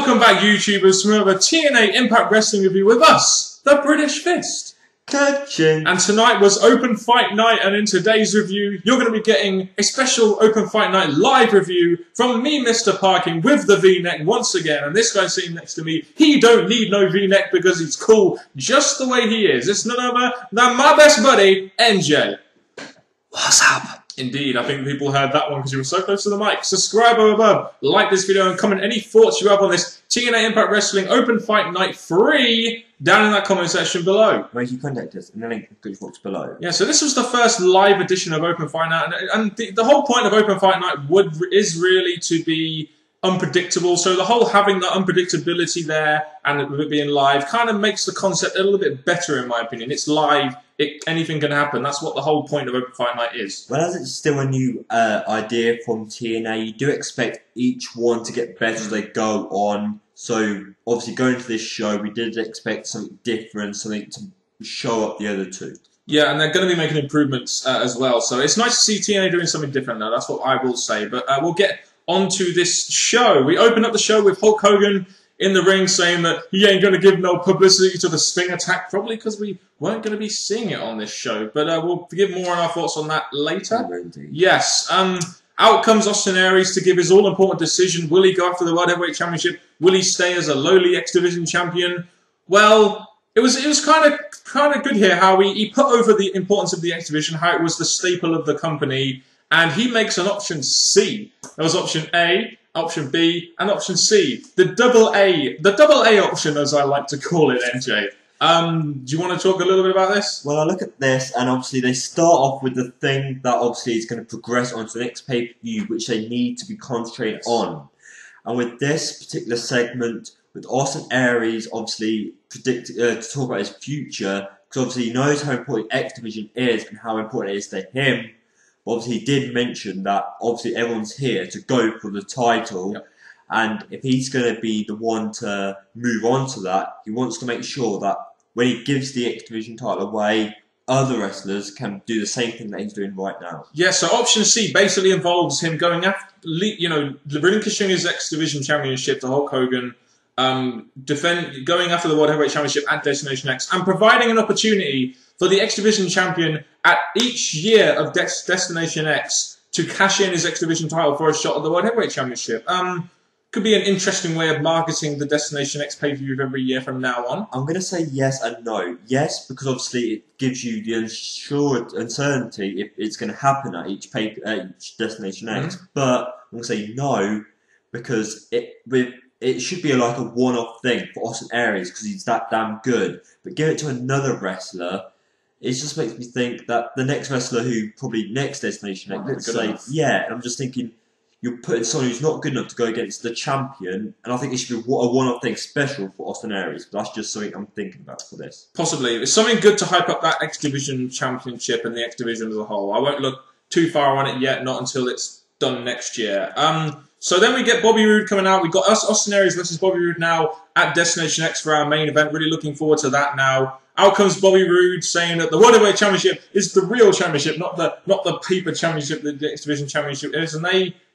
Welcome back, YouTubers, to another TNA Impact Wrestling review with us, the British Fist. Touching. And tonight was Open Fight Night, and in today's review, you're going to be getting a special Open Fight Night live review from me, Mr. Parkin, with the V-neck once again. And this guy sitting next to me, he don't need no V-neck because he's cool just the way he is. It's none other than my best buddy, NJ. What's up? Indeed, I think people heard that one because you were so close to the mic. Subscribe above, like this video, and comment any thoughts you have on this TNA Impact Wrestling Open Fight Night 3 down in that comment section below. Where you contact us, and the link in the box below. Yeah, so this was the first live edition of Open Fight Night, and the whole point of Open Fight Night is really to be unpredictable. So the whole having that unpredictability there and with it being live kind of makes the concept a little bit better, in my opinion. It's live. Anything can happen. That's what the whole point of Open Fight Night is. Well, as it's still a new idea from TNA, you do expect each one to get better as they go on. So, obviously, going to this show, we did expect something different, something to show up the other two. Yeah, and they're going to be making improvements as well. So it's nice to see TNA doing something different now. That's what I will say. But we'll get onto this show. We open up the show with Hulk Hogan in the ring saying that he ain't going to give no publicity to the Sting attack, probably because we weren't going to be seeing it on this show. But we'll give more on our thoughts on that later. Yes. Out comes Austin Aries to give his all-important decision. Will he go after the World Heavyweight Championship? Will he stay as a lowly X Division champion? Well, it was kind of good here how he put over the importance of the X Division, how it was the staple of the company, and he makes an option C. There was option A, option B, and option C. The double A option, as I like to call it, NJ. Do you want to talk a little bit about this? Well, I look at this, and obviously they start off with the thing that obviously is going to progress onto the next pay-per-view, which they need to be concentrated on. And with this particular segment, with Austin Aries obviously to talk about his future, because obviously he knows how important X Division is and how important it is to him. But obviously he did mention that obviously everyone's here to go for the title. Yep. And if he's going to be the one to move on to that, he wants to make sure that when he gives the X Division title away, other wrestlers can do the same thing that he's doing right now. Yeah, so option C basically involves him going after, relinquishing his X Division championship to Hulk Hogan, going after the World Heavyweight Championship at Destination X, and providing an opportunity for the X Division champion at each year of Destination X to cash in his X Division title for a shot at the World Heavyweight Championship. Could be an interesting way of marketing the Destination X pay-per-view every year from now on. I'm going to say yes and no. Yes, because obviously it gives you the uncertainty if it's going to happen at each Destination X. But I'm going to say no, because it should be like a one-off thing for Austin Aries because he's that damn good. But give it to another wrestler, it just makes me think that the next wrestler who probably next Destination X, let's say, yeah, and I'm just thinking, you're putting someone who's not good enough to go against the champion, and I think it should be a one-off thing special for Austin Aries. But that's just something I'm thinking about for this. Possibly. It's something good to hype up that X Division championship and the X Division as a whole. I won't look too far on it yet, not until it's done next year. So then we get Bobby Roode coming out. We've got Austin Aries versus Bobby Roode now at Destination X for our main event. Really looking forward to that now. Out comes Bobby Roode saying that the World Heavyweight Championship is the real championship, not the paper championship that the X Division championship is, and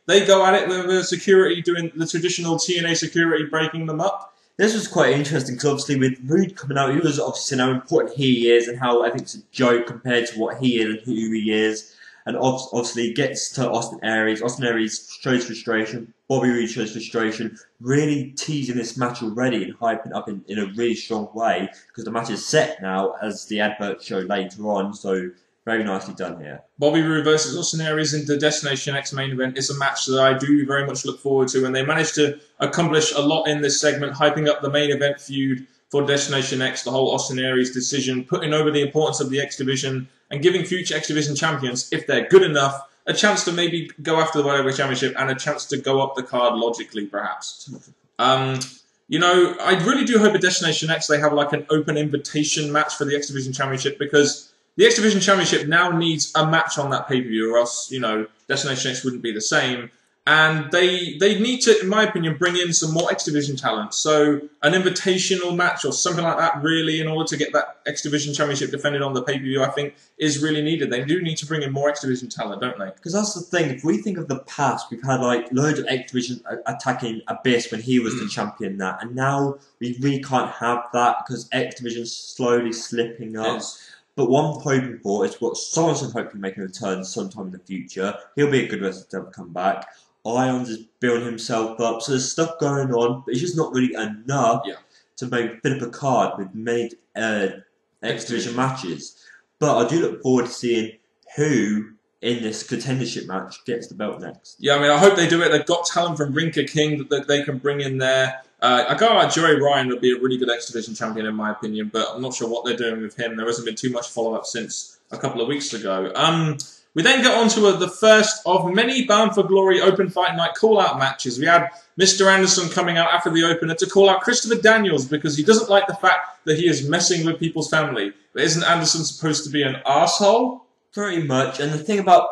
they go at it with the security doing the traditional TNA security, breaking them up. This was quite interesting because obviously with Roode coming out, he was obviously saying how important he is and how I think it's a joke compared to what he is and who he is. And obviously it gets to Austin Aries. Austin Aries shows frustration. Bobby Roode shows frustration. Really teasing this match already and hyping up in a really strong way because the match is set now as the advert show later on. So very nicely done here. Bobby Roode versus Austin Aries in the Destination X main event is a match that I do very much look forward to, and they managed to accomplish a lot in this segment, hyping up the main event feud for Destination X, the whole Austin Aries decision, putting over the importance of the X Division, and giving future X Division champions, if they're good enough, a chance to maybe go after the World Heavyweight Championship and a chance to go up the card logically, perhaps. You know, I really do hope at Destination X they have like an open invitation match for the X Division Championship, because the X Division Championship now needs a match on that pay-per-view, or else, you know, Destination X wouldn't be the same. And they need to, in my opinion, bring in some more X Division talent. So an invitational match or something like that, really, in order to get that X Division Championship defended on the pay-per-view, I think is really needed. They do need to bring in more X Division talent, don't they? Because that's the thing. If we think of the past, we've had like loads of X Division attacking Abyss when he was the champion. And now we really can't have that because X Division's slowly slipping up. Yes. But one I'm hoping for is what Sorensen hopefully making a return sometime in the future. He'll be a good wrestler to ever come back. Irons is building himself up, so there's stuff going on, but it's just not really enough to make fit up a card with many X Division matches. But I do look forward to seeing who in this contendership match gets the belt next. Yeah, I mean, I hope they do it. They've got talent from Rinka King that they can bring in there. A guy like Joey Ryan would be a really good X Division champion in my opinion, but I'm not sure what they're doing with him. There hasn't been too much follow-up since a couple of weeks ago. We then get on to the first of many Bound for Glory Open Fight Night call-out matches. We had Mr. Anderson coming out after the opener to call out Christopher Daniels because he doesn't like the fact that he is messing with people's family. But isn't Anderson supposed to be an arsehole? Pretty much. And the thing about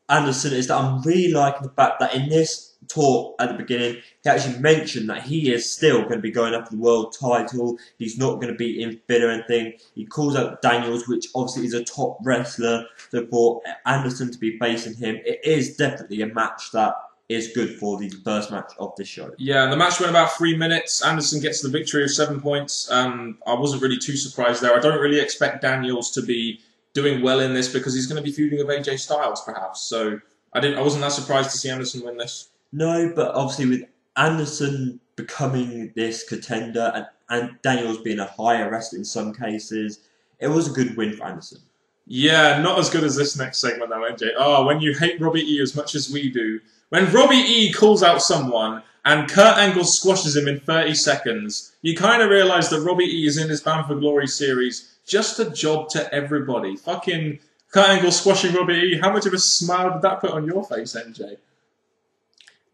Anderson is that I'm really liking the fact that in this talk at the beginning, he actually mentioned that he is still going to be going after the world title. He's not going to be in fit or anything. He calls out Daniels, which obviously is a top wrestler. So for Anderson to be facing him, it is definitely a match that is good for the first match of this show. Yeah, and the match went about 3 minutes. Anderson gets the victory of 7 points. I wasn't really too surprised there. I don't really expect Daniels to be doing well in this because he's going to be feuding with AJ Styles, perhaps. So I wasn't that surprised to see Anderson win this. No, but obviously with Anderson becoming this contender and Daniels being a higher wrestler in some cases, it was a good win for Anderson. Yeah, not as good as this next segment though, NJ. Oh, when you hate Robbie E as much as we do. When Robbie E calls out someone and Kurt Angle squashes him in 30 seconds, you kind of realise that Robbie E is in this Bound for Glory series just a job to everybody. Fucking Kurt Angle squashing Robbie E. How much of a smile did that put on your face, NJ?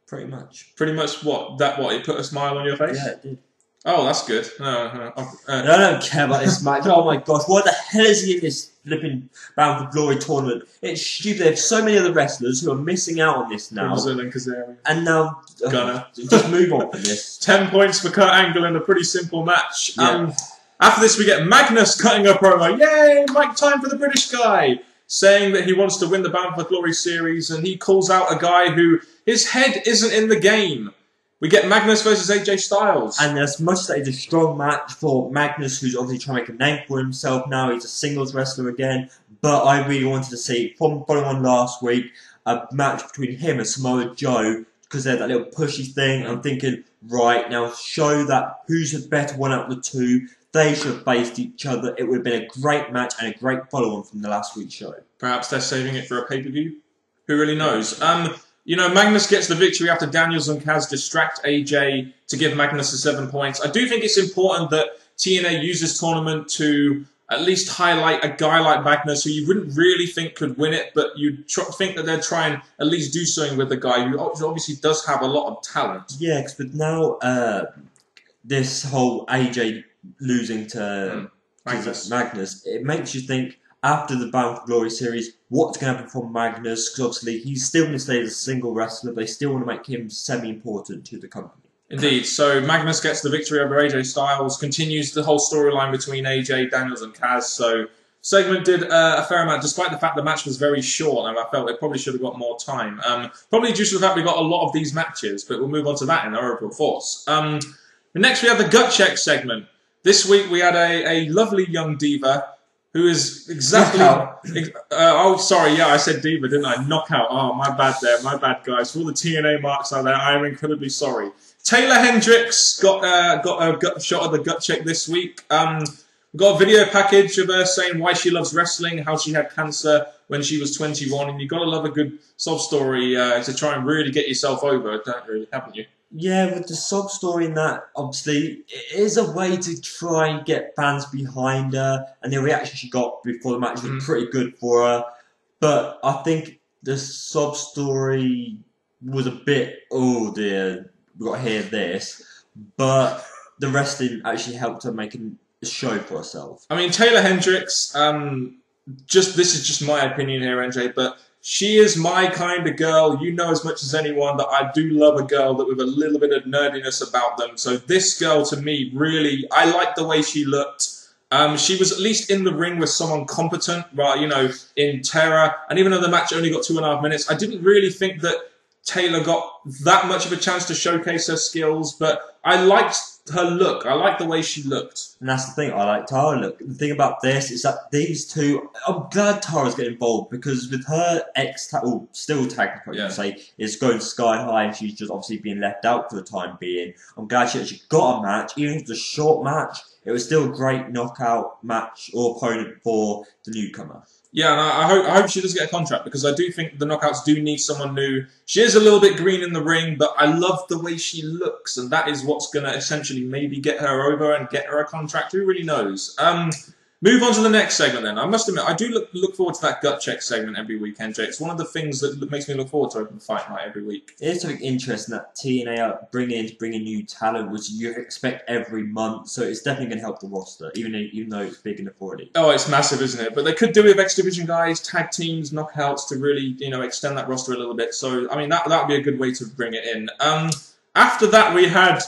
Pretty much. Pretty much what? It put a smile on your face? Yeah, it did. Oh, that's good. I don't care about this match. Oh my gosh, why the hell is he in this flipping Bound for Glory tournament? It's stupid. They have so many other wrestlers who are missing out on this now. Crimson and Kazarian. And now, Gunner. Just move on from this. 10 points for Kurt Angle in a pretty simple match. Yeah. After this, we get Magnus cutting a promo. Yay, Mike time for the British guy. Saying that he wants to win the Bound for Glory series, and he calls out a guy who his head isn't in the game. We get Magnus versus AJ Styles. And as much as it's a strong match for Magnus, who's obviously trying to make a name for himself now, he's a singles wrestler again, but I really wanted to see, from following on last week, a match between him and Samoa Joe, because they had that little pushy thing. I'm thinking, right, now show that who's the better one out of the two. They should have faced each other. It would have been a great match and a great follow-on from the last week's show. Perhaps they're saving it for a pay-per-view? Who really knows? You know, Magnus gets the victory after Daniels and Kaz distract AJ to give Magnus the 7 points. I do think it's important that TNA use this tournament to at least highlight a guy like Magnus who you wouldn't really think could win it, but you think that they're trying at least do something with the guy who obviously does have a lot of talent. Yeah, but now this whole AJ losing to Magnus, it makes you think, after the Bound for Glory series, what's going to happen for Magnus? Because obviously he's still going to stay as a single wrestler. They still want to make him semi-important to the company. Indeed. So Magnus gets the victory over AJ Styles, continues the whole storyline between AJ, Daniels and Kaz. So segment did a fair amount, despite the fact the match was very short, and I felt it probably should have got more time. Probably due to the fact we got a lot of these matches, but we'll move on to that in our overall force. Next we have the gut check segment. This week we had a lovely young diva who is exactly... oh, sorry, yeah, I said diva, didn't I? Knockout. Oh, my bad there. My bad, guys. For all the TNA marks out there, I am incredibly sorry. Taylor Hendricks got a shot of the gut check this week. We got a video package of her saying why she loves wrestling, how she had cancer when she was 21, and you've got to love a good sob story to try and really get yourself over, haven't you? Yeah, with the sob story in that, obviously, it is a way to try and get fans behind her, and the reaction she got before the match was pretty good for her. But I think the sob story was a bit, oh dear, we've got to hear this. But the wrestling actually helped her make a show for herself. I mean, Taylor Hendricks, this is just my opinion here, NJ, but she is my kind of girl. You know as much as anyone that I do love a girl that with a little bit of nerdiness about them. So this girl, to me, really, I like the way she looked. She was at least in the ring with someone competent, right? You know, in Terror. And even though the match only got 2.5 minutes, I didn't really think that Taylor got that much of a chance to showcase her skills. But I liked her look. I liked the way she looked. And that's the thing, I like Tara look. The thing about this is that these two, I'm glad Tara's getting involved because with her still technically, you say, is going sky high and she's just obviously being left out for the time being. I'm glad she actually got a match, even if it was a short match. It was still a great knockout match or opponent for the newcomer. Yeah, and I hope she does get a contract because I do think the Knockouts do need someone new. She is a little bit green in the ring, but I love the way she looks, and that is what's going to essentially maybe get her over and get her a contract. Who really knows? Move on to the next segment then. I must admit, I do look forward to that gut check segment every week, NJ. It's one of the things that makes me look forward to Open Fight Night every week. It is something interesting that TNA are bringing new talent, which you expect every month. So it's definitely going to help the roster, even though it's big enough already. Oh, it's massive, isn't it? But they could do with X Division guys, tag teams, knockouts to really, extend that roster a little bit. So I mean, that would be a good way to bring it in. After that, we had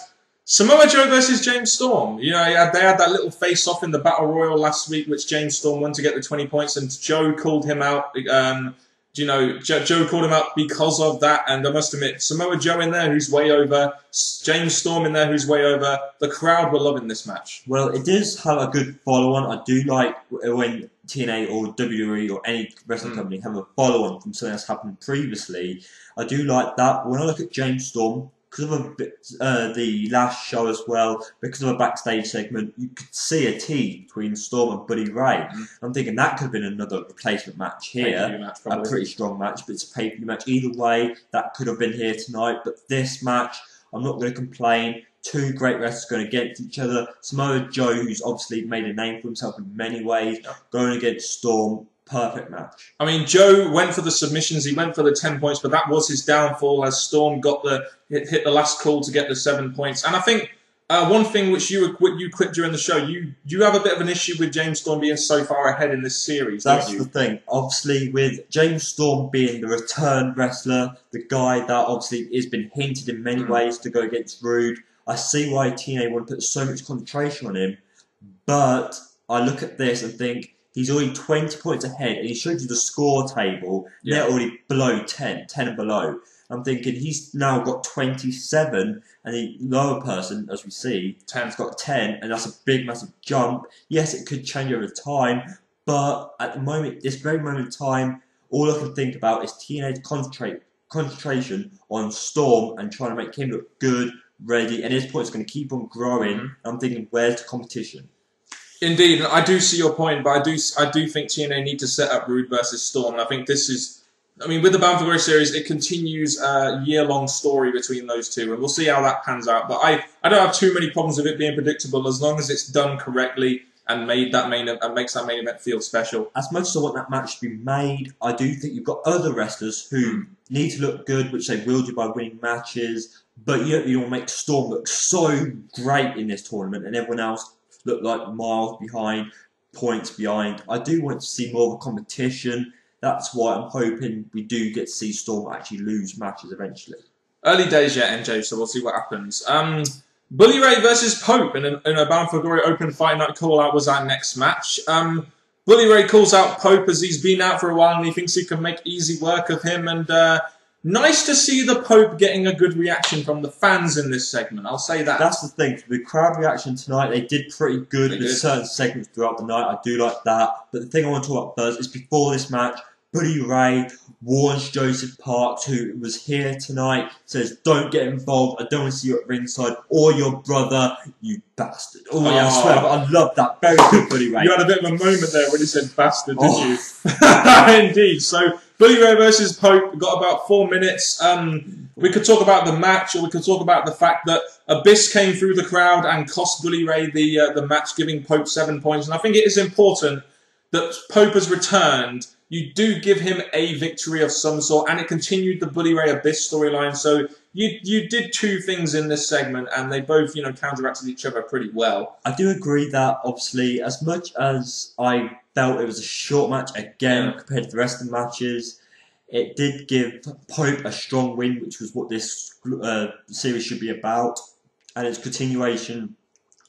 Samoa Joe versus James Storm. They had that little face-off in the Battle Royal last week, which James Storm won to get the 20 points, and Joe called him out. Joe called him out because of that, and I must admit, Samoa Joe in there, who's way over, James Storm in there, who's way over. The crowd were loving this match. Well, it does have a good follow-on. I do like when TNA or WWE or any wrestling company have a follow-on from something that's happened previously. I do like that. When I look at James Storm, because of the last show as well, because of a backstage segment, you could see a tease between Storm and Buddy Ray. I'm thinking that could have been another replacement match here. Match, a pretty strong match, but it's a pay-per-view match. Either way, that could have been here tonight. But this match, I'm not going to complain. Two great wrestlers going against each other. Samoa Joe, who's obviously made a name for himself in many ways, going against Storm. Perfect match. I mean, Joe went for the submissions, he went for the 10 points, but that was his downfall as Storm hit the last call to get the 7 points. And I think one thing which you quipped during the show, you have a bit of an issue with James Storm being so far ahead in this series. That's the thing. Obviously, with James Storm being the return wrestler, the guy that obviously has been hinted in many ways to go against Roode, I see why TNA want to put so much concentration on him. But I look at this and think, he's already 20 points ahead, and he showed you the score table. Yeah. They're already below 10 and below. I'm thinking he's now got 27, and the lower person, as we see, has got 10, and that's a big, massive jump. Yes, it could change over time, but at the moment, this very moment in time, all I can think about is TNA's concentration on Storm and trying to make him look good, ready, and his points are going to keep on growing. I'm thinking, where's the competition? Indeed, and I do see your point, but I do think TNA need to set up Roode versus Storm. And I think this is, with the Bound for Glory series, it continues a year-long story between those two, and we'll see how that pans out. But I don't have too many problems with it being predictable as long as it's done correctly and makes that main event feel special. As much as I want that match to be made, I do think you've got other wrestlers who need to look good, which they will do by winning matches. But you don't make Storm look so great in this tournament, and everyone else look like miles behind, points behind. I do want to see more of a competition. That's why I'm hoping we do get to see Storm actually lose matches eventually. Early days yet, NJ, so we'll see what happens. Bully Ray versus Pope in a Bound for Glory Open Fight Night call-out was our next match. Bully Ray calls out Pope as he's been out for a while and he thinks he can make easy work of him, and nice to see the Pope getting a good reaction from the fans in this segment. I'll say that. That's the thing. The crowd reaction tonight, they did pretty good with certain segments throughout the night. I do like that. But the thing I want to talk about first is before this match, Bully Ray warns Joseph Parks, who was here tonight, says, don't get involved. I don't want to see you at ringside or your brother, you bastard. Oh, yeah, I swear, I love that. Very good, Bully Ray. You had a bit of a moment there when he said bastard, didn't you? Indeed. So, Bully Ray versus Pope, we've got about 4 minutes. We could talk about the match, or we could talk about the fact that Abyss came through the crowd and cost Bully Ray the match, giving Pope 7 points. And I think it is important that Pope has returned. You do give him a victory of some sort, and it continued the Bully Ray Abyss storyline. So you did two things in this segment, and they both, counteracted each other pretty well. I do agree that, obviously, as much as I felt it was a short match again compared to the rest of the matches, It did give Pope a strong win, which was what this series should be about, and it's continuation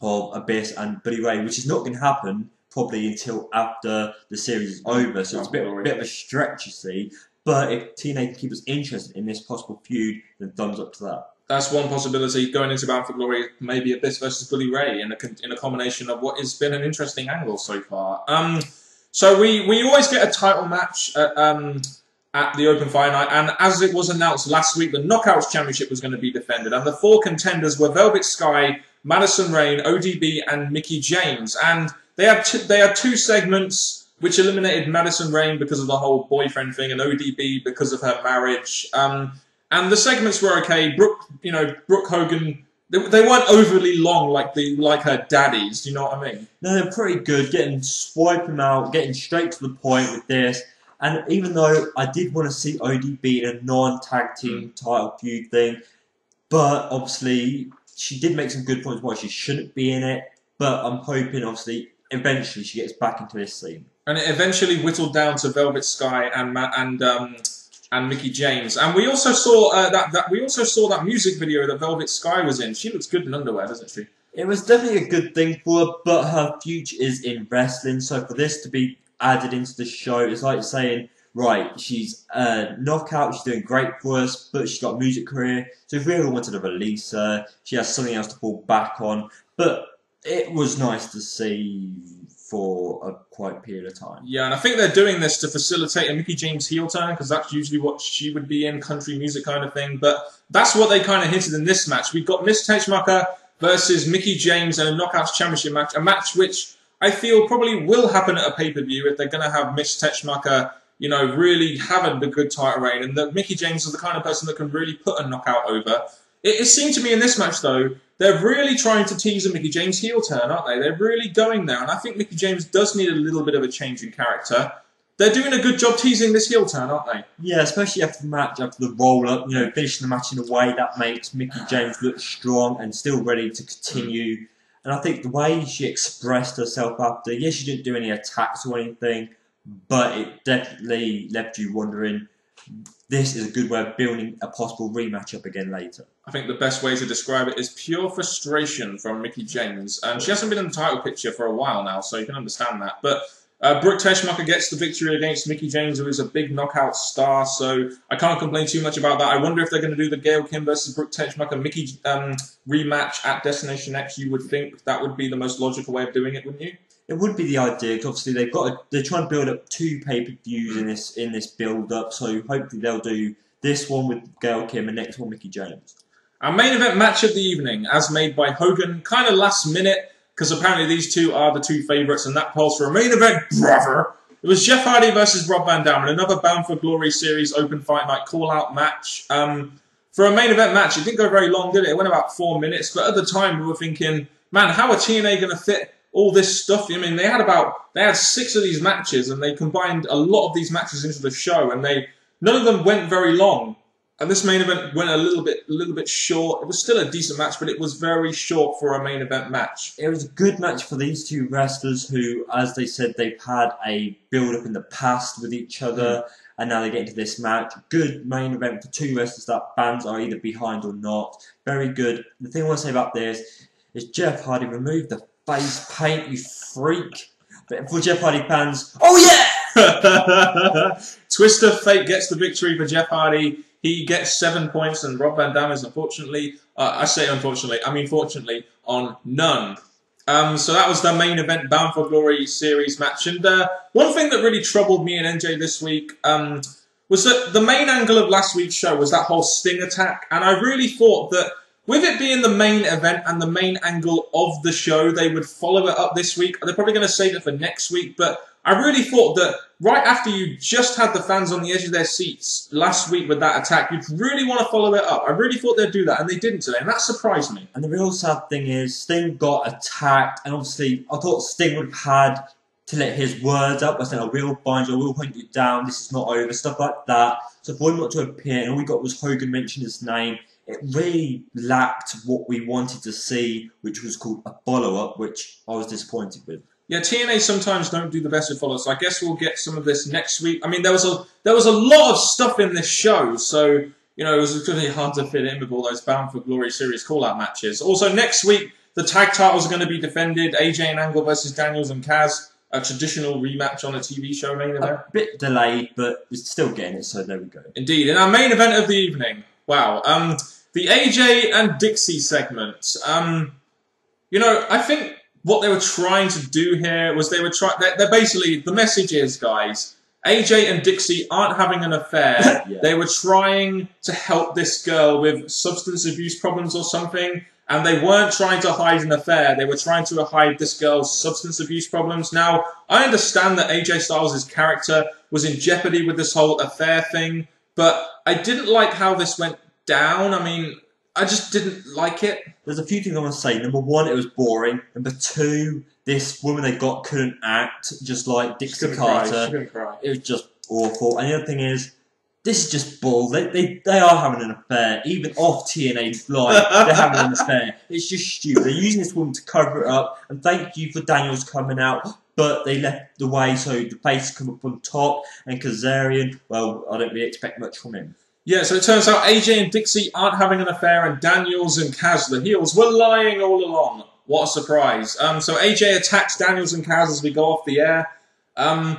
of Abyss and Billy Ray, which is not going to happen probably until after the series is over. So it's a bit of a stretch, you see. But if TNA can keep us interested in this possible feud, then thumbs up to that. That's one possibility going into Bound for Glory. Maybe Abyss versus Billy Ray in a combination of what has been an interesting angle so far. So we always get a title match at the Open Fire Night, and as it was announced last week, the Knockouts Championship was going to be defended, and the 4 contenders were Velvet Sky, Madison Rayne, ODB, and Mickie James. And they had 2 segments which eliminated Madison Rayne because of the whole boyfriend thing, and ODB because of her marriage. And the segments were okay. Brooke Hogan, they weren't overly long like her daddies. Do you know what I mean? No, they're pretty good. Swiping out, getting straight to the point with this. And even though I did want to see ODB in a non-tag team title feud thing, but obviously she did make some good points why she shouldn't be in it. But I'm hoping, obviously, eventually she gets back into this scene. And it eventually whittled down to Velvet Sky and Mickie James. And we also saw that music video that Velvet Sky was in. She looks good in underwear, doesn't she? It was definitely a good thing for her, but her future is in wrestling. So for this to be added into the show, it's like saying, right, she's a knockout, she's doing great for us, but she's got a music career. So if we ever wanted to release her, she has something else to fall back on. But it was nice to see for a quite period of time. Yeah, and I think they're doing this to facilitate a Mickie James heel turn, because that's usually what she would be in, country music kind of thing. But that's what they kind of hinted in this match. We've got Miss Teschmacher versus Mickie James in a Knockouts Championship match, a match which I feel probably will happen at a pay-per-view if they're going to have Miss Teschmacher, really having the good title reign, and that Mickie James is the kind of person that can really put a knockout over. It seemed to me in this match, though, they're really trying to tease a Mickie James heel turn, aren't they? They're really going there, and I think Mickie James does need a little bit of a change in character. They're doing a good job teasing this heel turn, aren't they? Yeah, especially after the match, after the roll-up, finishing the match in a way that makes Mickie James look strong and still ready to continue. And I think the way she expressed herself after, yes, she didn't do any attacks or anything, but it definitely left you wondering, this is a good way of building a possible rematch up again later. I think the best way to describe it is pure frustration from Mickie James. And she hasn't been in the title picture for a while now, so you can understand that. But Brooke Teschmacher gets the victory against Mickie James, who is a big knockout star, so I can't complain too much about that. I wonder if they're going to do the Gail Kim versus Brooke Teschmacher Mickie rematch at Destination X. You would think that would be the most logical way of doing it, wouldn't you? It would be the idea, because obviously they're trying to build up 2 pay-per-views in this build-up, so hopefully they'll do this one with Gail Kim and next one Mickie James. Our main event match of the evening, as made by Hogan, kind of last minute, because apparently these 2 are the 2 favourites, and that calls for a main event, brother. It was Jeff Hardy versus Broadband, another Bound for Glory series open fight night call-out match. For a main event match, it didn't go very long, did it? It went about 4 minutes, but at the time we were thinking, man, how are TNA going to fit all this stuff? I mean, they had 6 of these matches, and they combined a lot of these matches into the show, and none of them went very long. And this main event went a little bit short. It was still a decent match, but it was very short for a main event match. It was a good match for these 2 wrestlers who, as they said, they've had a build-up in the past with each other, and now they get into this match. Good main event for 2 wrestlers that fans are either behind or not. Very good. The thing I want to say about this is Jeff Hardy removed the face paint, you freak. But for Jeff Hardy fans, oh yeah! Twist of Fate gets the victory for Jeff Hardy. He gets 7 points, and Rob Van Dam is unfortunately, I say unfortunately, I mean fortunately, on none. So that was the main event Bound for Glory series match. And one thing that really troubled me and NJ this week was that the main angle of last week's show was that whole Sting attack. And I really thought that with it being the main event and the main angle of the show, they would follow it up this week. They're probably going to save it for next week, but I really thought that right after you just had the fans on the edge of their seats last week with that attack, you'd really want to follow it up. I really thought they'd do that, and they didn't today, and that surprised me. And the real sad thing is, Sting got attacked, and obviously I thought Sting would have had to let his words up by saying, I will bind you, I will hunt you down, this is not over, stuff like that. So for him not to appear, and all we got was Hogan mention his name, it really lacked what we wanted to see, which was called a follow-up, which I was disappointed with. Yeah, TNA sometimes don't do the best with follow, so I guess we'll get some of this next week. I mean, there was a lot of stuff in this show, so you know it was really hard to fit in with all those Bound for Glory series call-out matches. Also, next week the tag titles are going to be defended: AJ and Angle versus Daniels and Kaz, a traditional rematch on a TV show main event. A bit delayed, but we're still getting it, so there we go. Indeed, in our main event of the evening, wow, the AJ and Dixie segment. You know, I think what they were trying to do here was they're basically, the message is, guys, AJ and Dixie aren't having an affair. Yeah. They were trying to help this girl with substance abuse problems or something, and they weren't trying to hide an affair. They were trying to hide this girl's substance abuse problems. Now, I understand that AJ Styles' character was in jeopardy with this whole affair thing, but I didn't like how this went down. I mean, I just didn't like it. There's a few things I want to say. Number one, it was boring. Number two, this woman they got couldn't act, just like Dixie Carter. She couldn't cry. It was just awful. And the other thing is, this is just bull. They are having an affair. Even off TNA Live, they're having an affair. It's just stupid. They're using this woman to cover it up. And thank you for Daniels coming out. But they left the way so the face come up on top. And Kazarian, well, I don't really expect much from him. Yeah, so it turns out AJ and Dixie aren't having an affair, and Daniels and Kaz, the heels, were lying all along. What a surprise. So AJ attacks Daniels and Kaz as we go off the air. I'm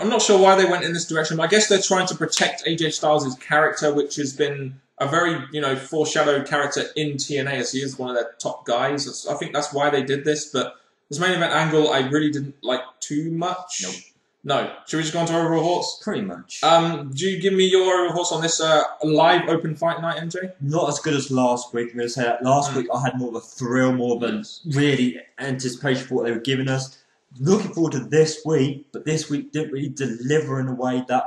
not sure why they went in this direction, but I guess they're trying to protect AJ Styles' character, which has been a very, you know, foreshadowed character in TNA, as he is one of their top guys. I think that's why they did this, but this main event angle I really didn't like too much. Nope. No. Should we just go on to our overall thoughts? Pretty much. Do you give me your overall thoughts on this live open fight night, MJ? Not as good as last week. I'm going to say that last week I had more of a thrill, more of a really anticipation for what they were giving us. Looking forward to this week, but this week didn't really deliver in a way that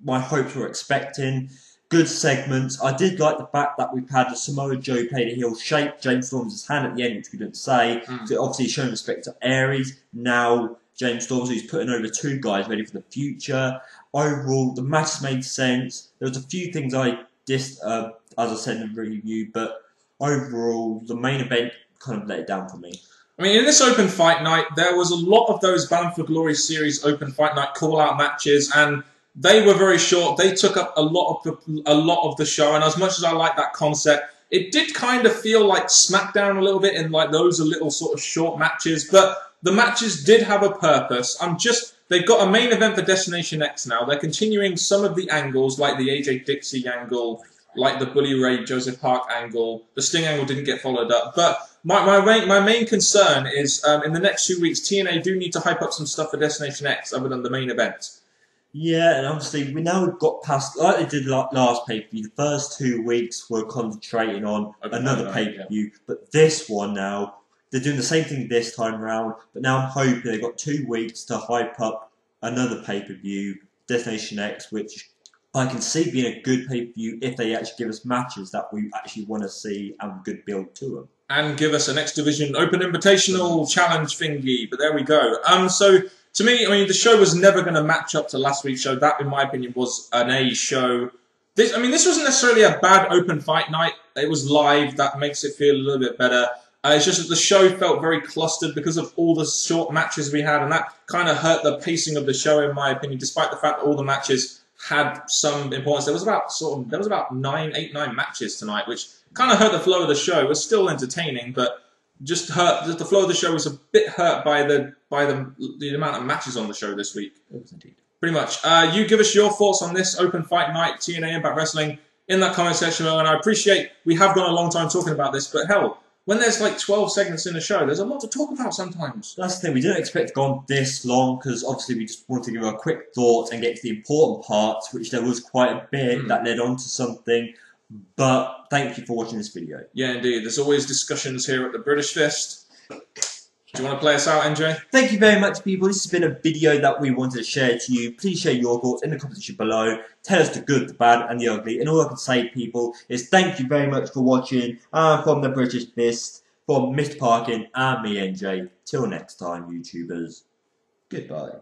my hopes were expecting. Good segments. I did like the fact that we've had Samoa Joe play the heel shape. James Storms' his hand at the end, which we didn't say. So obviously showing respect to Aries. Now James Storms, who's putting over two guys ready for the future. Overall, the matches made sense. There was a few things I dissed, as I said in the review, but overall, the main event kind of let it down for me. I mean, in this open fight night, there was a lot of those Bound for Glory series open fight night call-out matches, and they were very short. They took up a lot of the show, and as much as I like that concept, it did kind of feel like SmackDown a little bit in like those little sort of short matches, but the matches did have a purpose. They've got a main event for Destination X now. They're continuing some of the angles, like the AJ Dixie angle, like the Bully Ray Joseph Park angle. The Sting angle didn't get followed up, but my main concern is in the next 2 weeks, TNA do need to hype up some stuff for Destination X other than the main event. Yeah, and obviously we now got past, like they did last pay-per-view, the first 2 weeks were concentrating on another pay-per-view, but this one now, they're doing the same thing this time round, but now I'm hoping they've got 2 weeks to hype up another pay-per-view, Destination X, which I can see being a good pay-per-view if they actually give us matches that we actually want to see and good build to them. And give us an X Division Open Invitational Challenge thingy, but there we go. So, to me, I mean, the show was never going to match up to last week's show. That, in my opinion, was an A show. This wasn't necessarily a bad open fight night. It was live. That makes it feel a little bit better. It's just that the show felt very clustered because of all the short matches we had, and that kind of hurt the pacing of the show, in my opinion, despite the fact that all the matches had some importance. There was about 9 matches tonight, which kind of hurt the flow of the show. It was still entertaining, but just hurt. The flow of the show was a bit hurt by the amount of matches on the show this week. It was indeed. Pretty much. You give us your thoughts on this open fight night, TNA Impact Wrestling, in that comment section, and I appreciate we have gone a long time talking about this, but hell, when there's like 12 segments in a show, there's a lot to talk about sometimes. That's the thing, we didn't expect to go on this long, because obviously we just wanted to give a quick thought and get to the important parts, which there was quite a bit that led on to something, but thank you for watching this video. Yeah, indeed. There's always discussions here at the British Fist. Do you want to play us out, NJ? Thank you very much, people. This has been a video that we wanted to share to you. Please share your thoughts in the comment section below. Tell us the good, the bad, and the ugly. And all I can say, people, is thank you very much for watching. From the British Fist, from Mr. Parkin and me, NJ. Till next time, YouTubers. Goodbye.